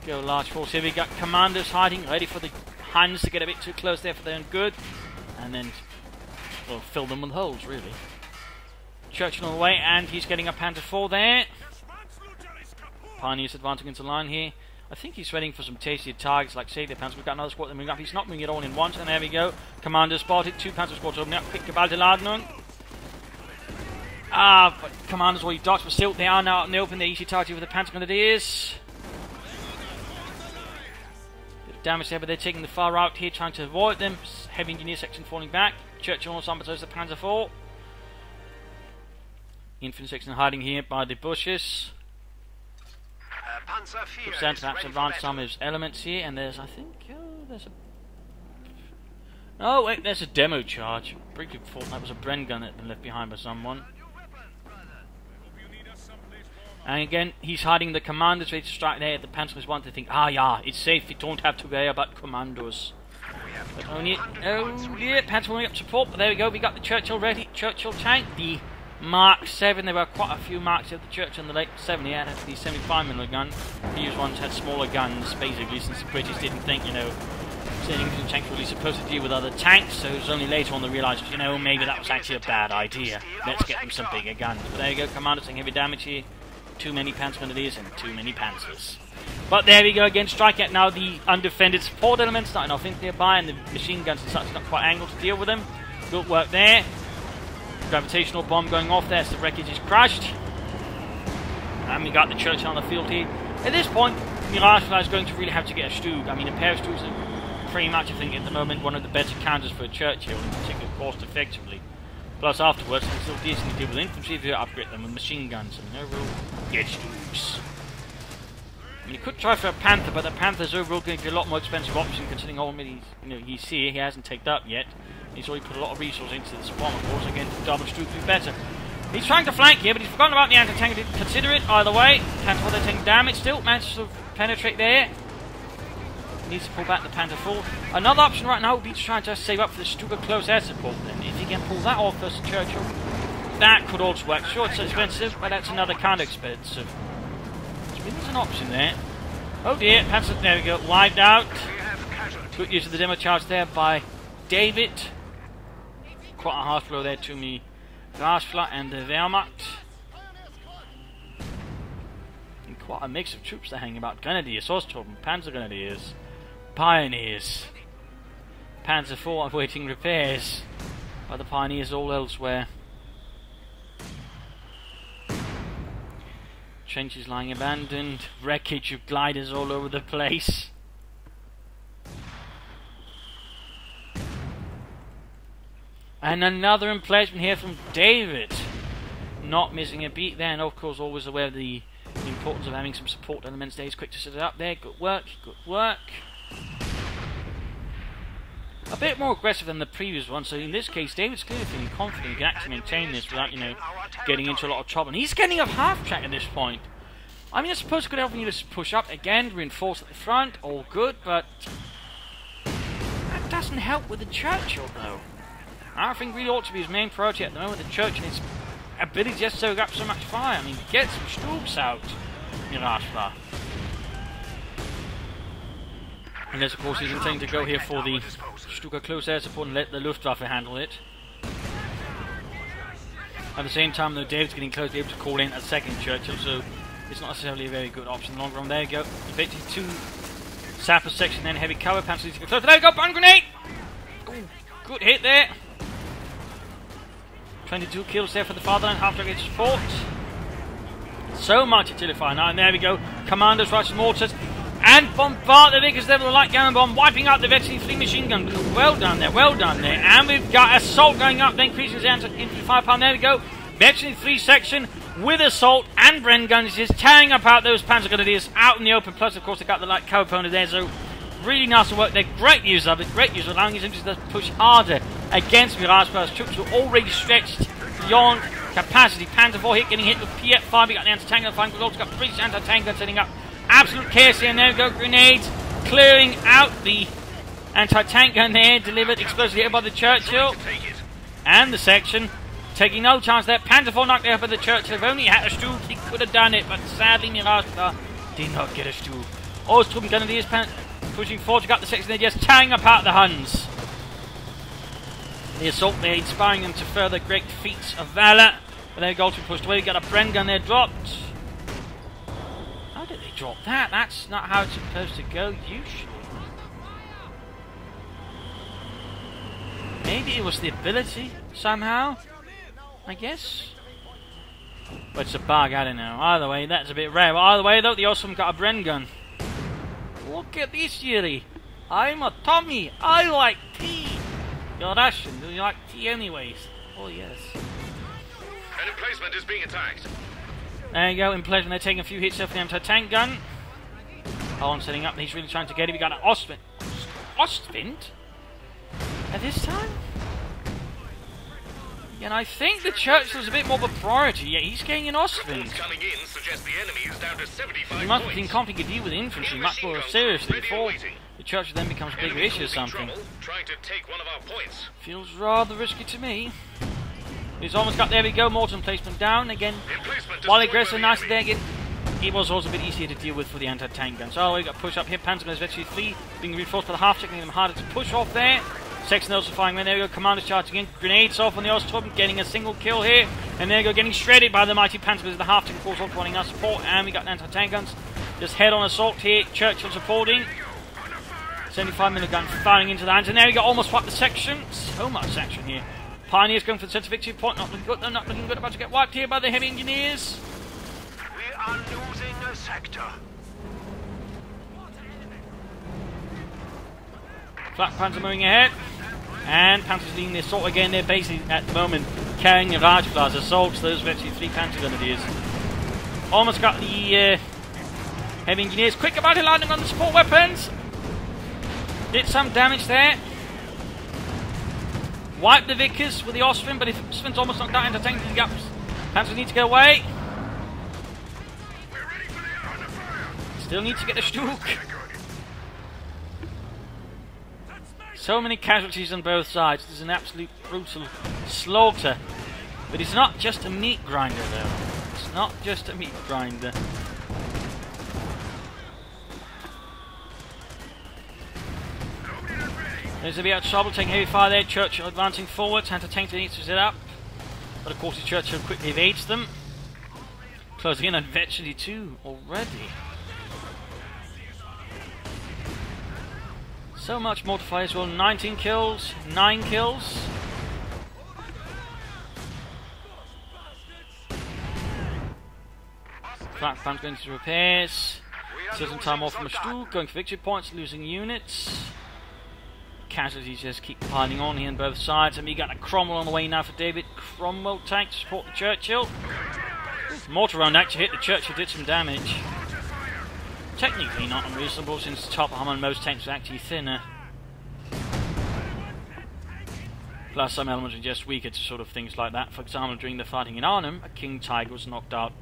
Go large force here, we got commandos hiding, ready for the Huns to get a bit too close there for their own good. And then, well, fill them with holes, really. Churchill on the way, and he's getting a Panther 4 there. Pioneers advancing into line here. I think he's waiting for some tasty targets like safety Panzer. We've got another squad moving up. He's not moving it all in once, and there we go. Commander spotted. 2 Panzer squads opening up. Quick Gewaltladung. But Commander's already dodged, but still, they are now out in the open. They're easy targeted with the Panzer Grenadiers. Bit of damage there, but they're taking the far route here, trying to avoid them. Heavy engineer section falling back. Churchill also emphasis the Panzer 4. Infantry section hiding here by the bushes. Substantial perhaps advance some of his elements here, and there's, I think, there's a demo charge. Briefly thought that was a Bren gun that had been left behind by someone. And again, he's hiding the commanders ready to strike there. The Panzers want to think, it's safe, we don't have to worry about commandos. But only, Panzer moving up support, but there we go, we got the Churchill ready. Churchill tank, the Mark 7, there were quite a few Marks of the Churchill in the late 70s. It had the 75mm gun. These ones had smaller guns, basically, since the British didn't think, sending infantry tanks were really supposed to deal with other tanks, so it was only later on they realised, maybe that was actually a bad idea. Let's get them some bigger guns. But there you go, Commando taking heavy damage here. Too many Panzer Grenadiers and too many Panzers. But there we go again, striking at now the undefended support elements, not enough infantry nearby, and the machine guns and such not quite angled to deal with them. Good work there. Gravitational bomb going off there, so the wreckage is crashed. And we got the Churchill on the field here. At this point, Miragefla is going to really have to get a Stug. I mean, a pair of Stugs are pretty much, I think, at the moment, one of the better counters for a Churchill, in particular, cost effectively. Plus, afterwards, they still decently deal with infantry if you upgrade them with machine guns. I mean, overall, get Stugs. I mean, you could try for a Panther, but the Panther's overall going to be a lot more expensive option, considering how many he's here. He hasn't taken up yet. He's already put a lot of resources into this bomb, of course. Again, double Stug would be better. He's trying to flank here, but he's forgotten about the anti-tank. Didn't consider it either way. Panther 4, they're taking damage still. Managed to penetrate there. Needs to pull back the Panther 4. Another option right now would be to try and just save up for the Stuka close air support. Then, if he can pull that off versus Churchill, that could also work. Sure, it's expensive, but that's another kind of expensive. So there's an option there. Oh dear, Panther, there we go, wiped out. Good use of the demo charge there by David. Quite a hard blow there to me, Miragefla and the Wehrmacht. And quite a mix of troops they're hanging about. Grenadiers, Osttruppen, Panzer Grenadiers, Pioneers, Panzer 4 awaiting repairs, but the Pioneers all elsewhere. Trenches lying abandoned, wreckage of gliders all over the place. And another emplacement here from David. Not missing a beat there, and of course always aware of the importance of having some support elements there. He's quick to set it up there. Good work, good work. A bit more aggressive than the previous one, so in this case David's clearly feeling confident he can actually maintain this without, getting into a lot of trouble. And he's getting a half track at this point. I mean, I suppose it could help you to push up again, reinforce at the front, all good, but that doesn't help with the Churchill though. I think really ought to be his main priority at the moment, the Churchill and its ability to just soak up so much fire. I mean, get some Stugs out, Miragefla. And there's of course he's intending to go here for the Stuka close air support and let the Luftwaffe handle it. At the same time though, David's getting close to be able to call in a second Churchill, so it's not necessarily a very good option in the long run. There you go, effectively 2 sapper section, then heavy cover, Panzer close. There you go, bomb grenade! Good hit there. 22 kills there for the fatherland. Half target support. So much artillery fire now. And there we go. Commandos, Russian mortars. And bombard the Vickers there with a light cannon bomb, wiping out the veteran fleet machine gun. Well done there, well done there. And we've got assault going up, then increasing the infantry firepower. There we go. Veteran 3 section with assault and Bren guns just tearing apart those Panzer Grenadiers out in the open. Plus, of course, they got the light cav opponent there. So, really nice work there. Great use of it. Great use of allowing his infantry to push harder against Miragefla's troops who are already stretched beyond capacity. Panzer 4 hit, getting hit with P5. We got the anti-tank gun firing. We've also got British anti-tank gun setting up. Absolute chaos here, and there we go, grenades clearing out the anti-tank gun there, delivered explosively hit by the Churchill, and the section, taking no chance there. Panzer 4 knocked out by the Churchill. If only he had a Stu, he could have done it, but sadly Miragefla did not get a Stu. Ostrom Grenadiers pushing forward, we got the section there just tearing apart the Huns. The assault there inspiring them to further great feats of valour, but there we go, to pushed away. We got a Bren gun there dropped. How did they drop that? That's not how it's supposed to go usually. Maybe it was the ability somehow, I guess. But it's a bug, I don't know. Either way, that's a bit rare. But either way though, the Ostrom got a Bren gun. Look at this, Yuri. I'm a Tommy. I like tea. You're Russian. You like tea anyways. Oh yes. An emplacement is being attacked. There you go, in place when they're taking a few hits off the anti-tank gun. Holland setting up, he's really trying to get it. We got an Ostwind. Ostwind? At this time? Yeah, and I think the Churchill's a bit more of a priority. Yeah, he's getting an Ostwind. Coming in suggests the enemy is down to 75 He must be confident to deal with infantry much more seriously before the Churchill then becomes a bigger issue or something. Trying to take one of our points. Feels rather risky to me. He's almost got, there we go, Morton placement down again. While aggressive, nicely there again. It was also a bit easier to deal with for the anti-tank gun. So we got push up here. Panzer guns actually 3 being reinforced by the half, making them harder to push off there. Section also firing. There we go, Commando's charging in. Grenades off on the Ostrom, getting a single kill here. And there we go, getting shredded by the mighty Panzer guns. The half tank, of course, also running our support. And we got the anti-tank guns. Just head on assault here. Churchill supporting. 75mm gun firing into the hands. And there we go, almost wiped the section. So much section here. Pioneers going for the centre victory point, not looking good, they're not looking good, about to get wiped here by the heavy engineers. We are losing a sector. Flak Panzer moving ahead, and Panzer's leading the assault again. They're basically at the moment carrying the Miragefla's assaults, those virtually 3 Panzer Grenadiers. Almost got the heavy engineers quick about it, landing on the support weapons. Did some damage there. Wipe the Vickers with the Ostwind, but if Ostwind's almost knocked out into tank the gaps, Panzers need to get away. Still need to get the Stuk. So many casualties on both sides. This is an absolute brutal slaughter. But it's not just a meat grinder though. It's not just a meat grinder. There's a bit of trouble, taking heavy fire there. Churchill advancing forwards. Anti-tank needs to set up. But of course, the Churchill quickly evades them. Closing in on virtually 2 already. So much mortar fire as well. 19 kills, 9 kills. Flak Band going to repairs. Still some time off from a Stu. Going for victory points, losing units. Casualties just keep piling on here on both sides, and we got a Cromwell on the way now for David. Cromwell tank to support the Churchill. Mortar round actually hit the Churchill, did some damage. Technically not unreasonable since the top armor on most tanks is actually thinner. Plus some elements are just weaker to sort of things like that. For example, during the fighting in Arnhem, a King Tiger was knocked out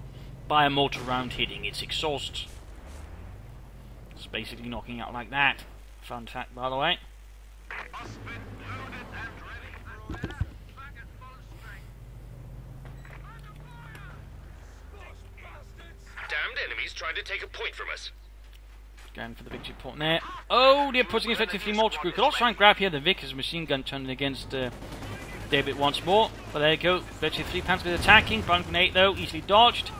by a mortar round hitting its exhaust. It's basically knocking out like that. Fun fact, by the way. Damned enemies trying to take a point from us. Going for the victory point there. Oh, they're pushing effectively mortar crew. Could also try and grab here the Vickers machine gun turning against David once more. But there you go. Virtually 3 Panzers attacking. Ground grenade though, easily dodged.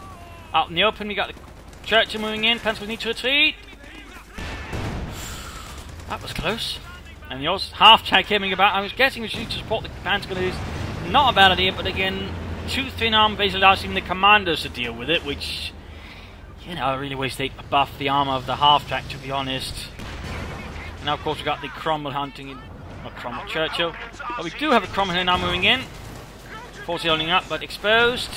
Out in the open, we got the Churchill moving in. Panzers need to retreat. That was close. And the Oz half-track coming about. I was guessing we should support the Panzer Grenadiers. Not a bad idea, but again, 2 thin arm basically asking the commandos to deal with it, which, you know, I really wish they buff the armour of the half-track, to be honest. And now, of course, we've got the Cromwell hunting in, not Cromwell, Churchill. But we do have a Cromwell here now moving in. Forcefully holding up, but exposed.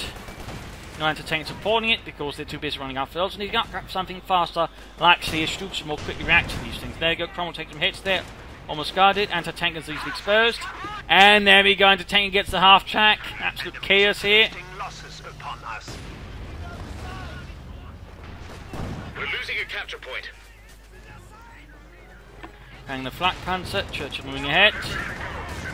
No anti-tank supporting it because they're too busy running out fields. And he's got something faster, like the Stoops, to more quickly react to these things. There you go, Cromwell takes some hits there. Almost guarded. Anti-tank is easily exposed. And there we go, anti-tank gets the half-track. Absolute chaos here. We're losing a capture point. Hanging the flak panzer. Churchill moving ahead.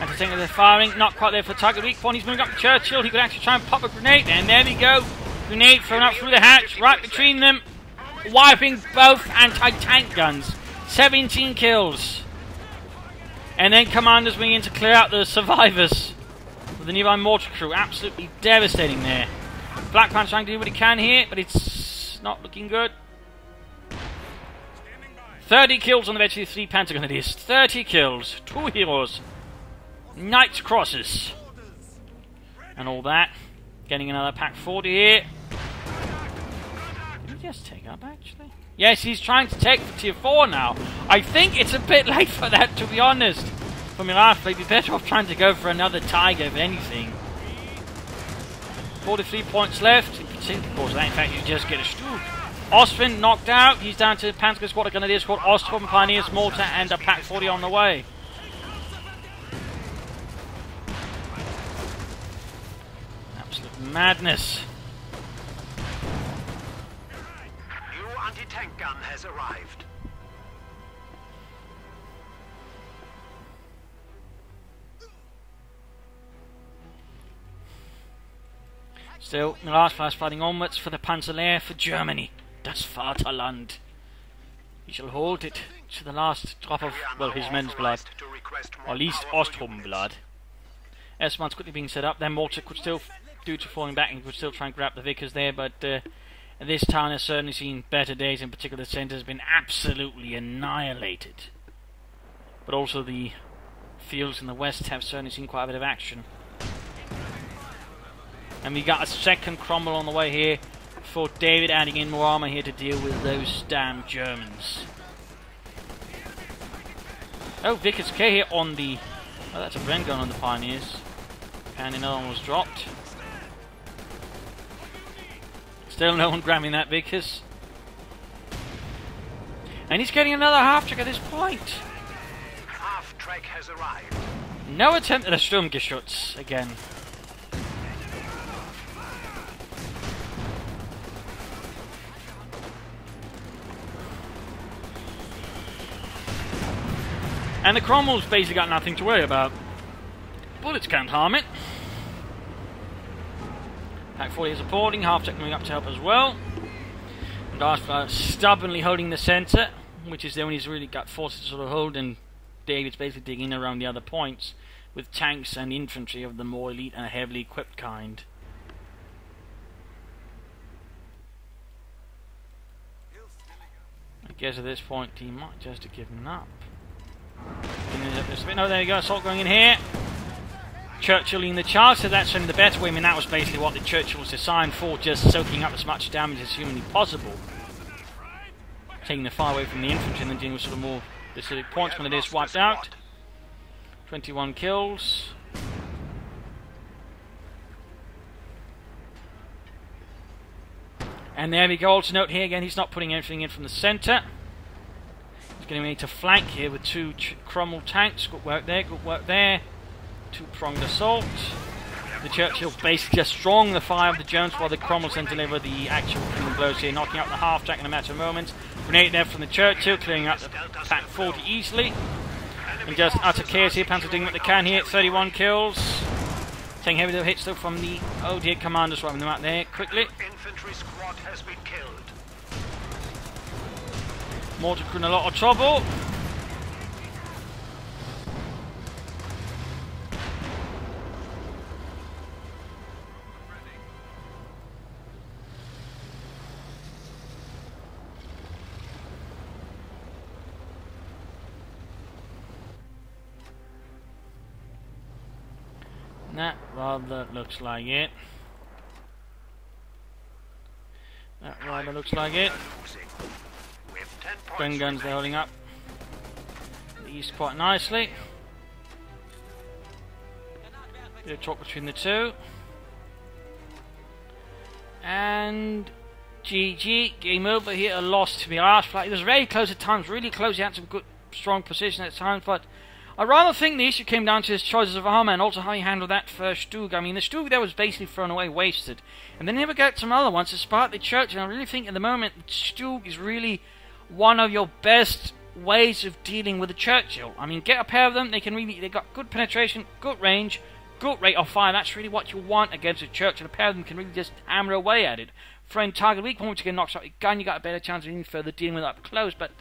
Anti-tank is firing. Not quite there for the target. Weak point. He's moving up to Churchill. He could actually try and pop a grenade. And there we go. Grenade thrown up through the hatch. Right between them. Wiping both anti-tank guns. 17 kills. And then commanders wing in to clear out the survivors with the nearby mortar crew. Absolutely devastating there. Black Panther trying to do what he can here, but it's not looking good. 30 kills on the bed to the 3 Panther Grenadiers. 30 kills. 2 heroes. Knight's Crosses. And all that. Getting another pack 40 here. Did he just take up, actually? Yes, he's trying to take the tier 4 now. I think it's a bit late for that, to be honest. For Miragefla, he'd be better off trying to go for another Tiger, if anything. 43 points left. In particular, of course, that in fact you just get a Stooge. Ostwind knocked out. He's down to Panzer Squad Grenadiers called Ostrom, Pioneers, Mortar, and a pack 40 on the way. Absolute madness. Anti-tank gun has arrived. Still, Miragefla is fighting onwards for the Panzerlehr for Germany. Das Vaterland. He shall hold it to the last drop of, well, his men's blood. Or at least Ostrom blood. S1's quickly being set up. Then Mortar could still, due to falling back, and could still try and grab the Vickers there, but this town has certainly seen better days. In particular, the centre has been absolutely annihilated. But also the fields in the west have certainly seen quite a bit of action. And we got a second Cromwell on the way here for David, adding in more armour here to deal with those damn Germans. Oh, Vickers K here on the... Oh, that's a Bren gun on the Pioneers. And another one was dropped. Still no one grabbing that Vickers. And he's getting another half-track at this point. Half-track has arrived. No attempt at a Sturmgeschütz again. And the Cromwell's basically got nothing to worry about. Bullets can't harm it. Pack 40 is supporting, half-track coming up to help as well. And Miragefla stubbornly holding the centre, which is the only he's really got forces to sort of hold, and David's basically digging around the other points with tanks and infantry of the more elite and heavily equipped kind. I guess at this point he might just have given up. No, there you go, assault going in here. Churchill in the charge, so that's only the better way. I mean, that was basically what the Churchill was designed for, just soaking up as much damage as humanly possible. Taking the fire away from the infantry and then dealing with sort of more specific points when it is wiped out. 21 kills. And there we go, also note here again, he's not putting anything in from the centre. He's going to need to flank here with 2 Cromwell tanks. Good work there, good work there. 2-pronged assault. The Churchill basically just strong the fire of the Germans while the Cromwells then deliver the actual killing blows here, knocking out the half-track in a matter of moments. Grenade there from the Churchill, clearing out the pack 40 easily. And just utter chaos here, Panzer doing what they can here, 31 kills. Taking heavy hits though from the dear commanders, wiping them out there quickly. Infantry squad has been killed. Mortar crew in a lot of trouble. That rather looks like it. That rather looks like it. Gun guns they're holding up these quite nicely. Bit of talk between the two. And GG, game over here, a loss to Miragefla. It was very close at times, really close. He had some good, strong position at times, but I rather think the issue came down to his choices of armor and also how he handled that first Stug. I mean, the Stug there was basically thrown away, wasted. And then he never got some other ones, despite the Churchill. And I really think at the moment, the Stug is really one of your best ways of dealing with the Churchill. I mean, get a pair of them, they got good penetration, good range, good rate of fire. That's really what you want against a Churchill. A pair of them can really just hammer away at it. Friend target weak, once you get knocked out your gun, you got a better chance of even further dealing with it up close, but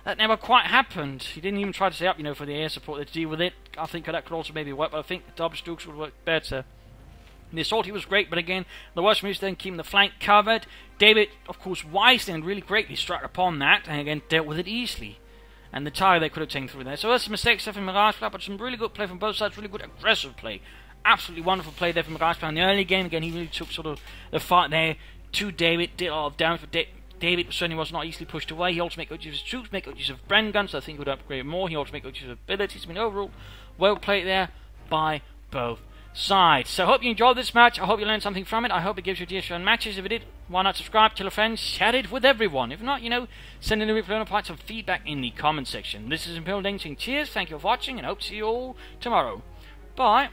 that never quite happened. He didn't even try to stay up, for the air support to deal with it. I think that could also maybe work, but I think the double Stugs would work better. The assault, he was great, but again, the worst move is then keeping the flank covered. David, of course, wisely and really greatly struck upon that, and again, dealt with it easily. And the tire they could have taken through there. So that's some mistakes there from Miragefla, but some really good play from both sides, really good aggressive play. Absolutely wonderful play there from Miragefla. In the early game, again, he really took sort of the fight there to David, did a lot of damage for David certainly was not easily pushed away. He also made good use of his troops, made good use of Bren guns, so I think he would upgrade more. He also made good use of abilities. I mean, overall, well played there by both sides. So I hope you enjoyed this match. I hope you learned something from it. I hope it gives you ideas for matches. If it did, why not subscribe, tell a friend, share it with everyone. If not, send in a reply and apply some feedback in the comment section. This is Imperial Ding saying cheers, thank you for watching, and hope to see you all tomorrow. Bye.